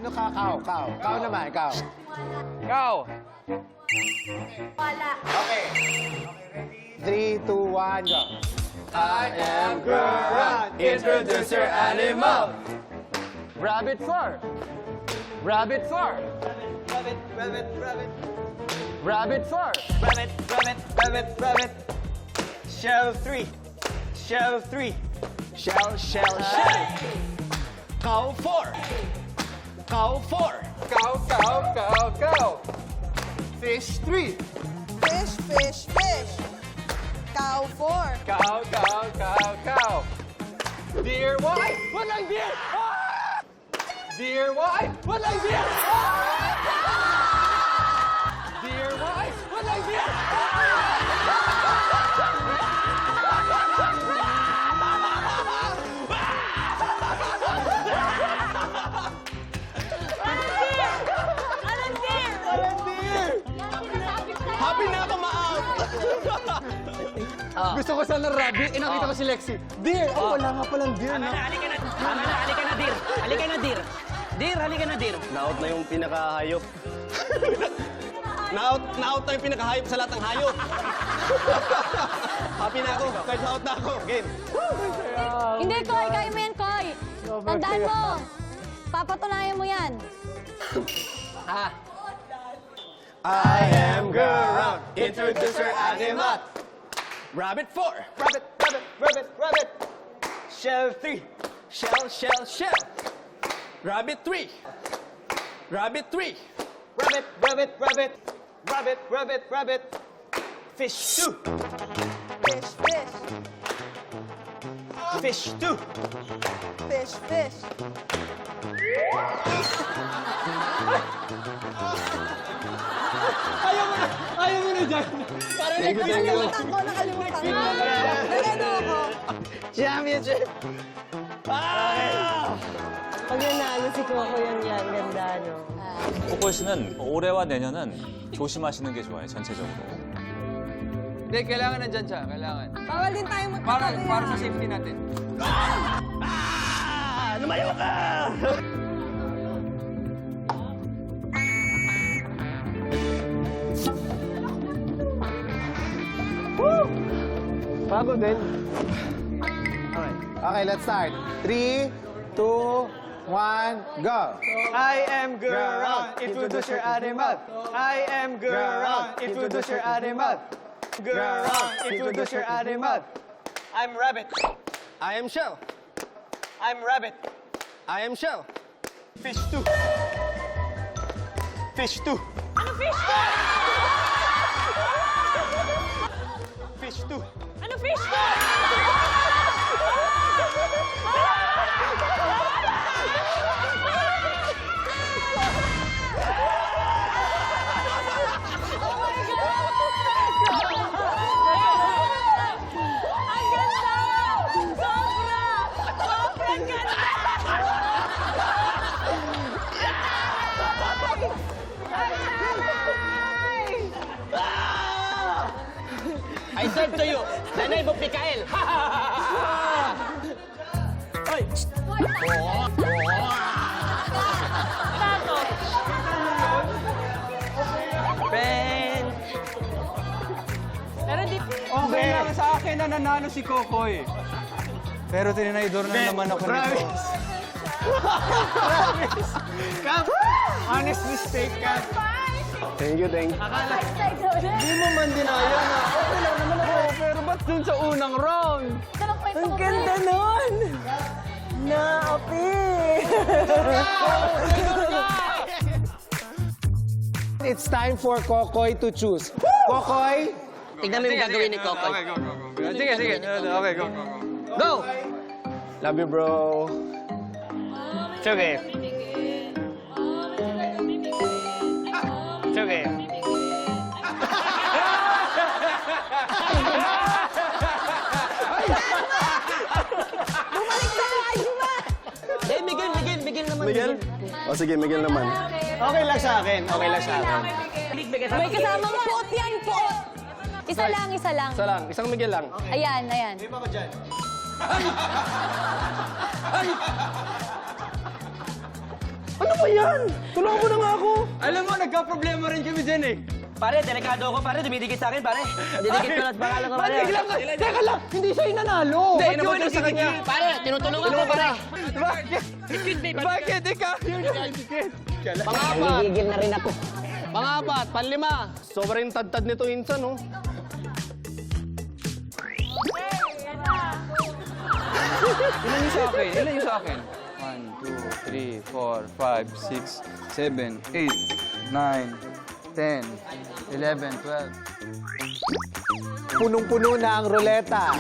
Ano ka? Cow. Cow naman, cow. Cow. Wala. Okay. 3, 2, 1, go. I am Gurra. Introduce your animal. Rabbit 4. Rabbit 4. Rabbit. Rabbit 4. Rabbit. Shell 3. Shell. Cow 4. Cow. Fish 3. Fish. Cow 4. Cow. Deer wife. Walang deer. Ah! Deer wife. Walang deer. Ah! Deer wife. Walang deer. Anong deer? Happy na ako ma-out. Gusto ko sana rabbit. Nakita ko si Lexi. Deer. Oh, wala nga palang deer. No? Halika na, Dir. Dir, halika na, Dir. Na-out na yung pinakahayop. Na-out na yung pinakahayop sa lahat ng hayop. Happy na ako. Kahit na-out na ako. Game. Hindi, Koy. Kaya mo yan, Koy. Tandaan mo. Papatunayan mo yan. I am Gurra. Introduce your animal. Rabbit 4. Rabbit. Shell 3. Shell. Rabbit 3. Rabbit. Fish 2. Fish. Fish 2. Fish. Ayaw mo na dyan. Nakalimutan ko. Nalano ako. Championship. Pag nanalo si Coco yan, ganda, no? 코코 씨는 올해와 내년은 조심하시는 게 좋아요, 전체적으로. Hindi, kailangan nandyan siya. Kailangan. Bawal din tayo magkatabi. Para sa safety natin. Lumayo ka! Bago din. Okay, let's start. 3, 2, 1, go. I am Gurra. Introduce your animal. I am Gurra. Introduce your animal. Gurra. Introduce your animal. I'm Rabbit. I am Shell. I'm Rabbit. I am Shell. Fish 2. Fish 2. Ano fish ko? Fish 2. Ano fish ko? Ang ganda! Sobrang ganda! I serve to you, Nanay Bob Mikael. Ay! Ben! Pero di... Okay lang sa akin na nanalo si Kokoy. Pero tininaydor na naman ako nito. Honest mistake ka. Thank you. Hindi mo man dinaya na. Okay lang naman ako. Pero ba't dun sa unang round? Ang ganda nun! Naapi! It's time for Kokoy to choose. Kokoy, Tignan mo yung gagawin ni Kokoy. Okay, go. Sige. Okay, go. Go! Love you, bro. It's okay. It's okay. Bumalik sa layo ba? Eh, Miguel naman. Miguel? O sige, Miguel naman. Okay lang sa akin. May kasamang puot yan, puot. Isa lang. Isa lang. Isang Miguel lang. Ayan. Ano ba yan? Tulungan mo na nga ako. Alam mo, nagka-problema rin kami dyan eh. Pare, delikado ako, pare. Dumidikit sa akin, pare. Didikit ko na sa pangalan ko, pare. Teka lang, hindi siya inanalo. Hindi, Ba't inabot yun ko sa kanya. Pare, tinutulungan ko, pare. Bakit? Bakit ikaw yung nagdikit? Pangapat. Gigil na rin ako. Pangapat, panlima. Sobrang tad-tad nito insan, oh. Ilan yung sa akin? Ilan yung sa akin? 1, 2, 3, 4, 5, 6, 7, 8, 9, 10, 11, 12. Punong-puno na ang ruleta.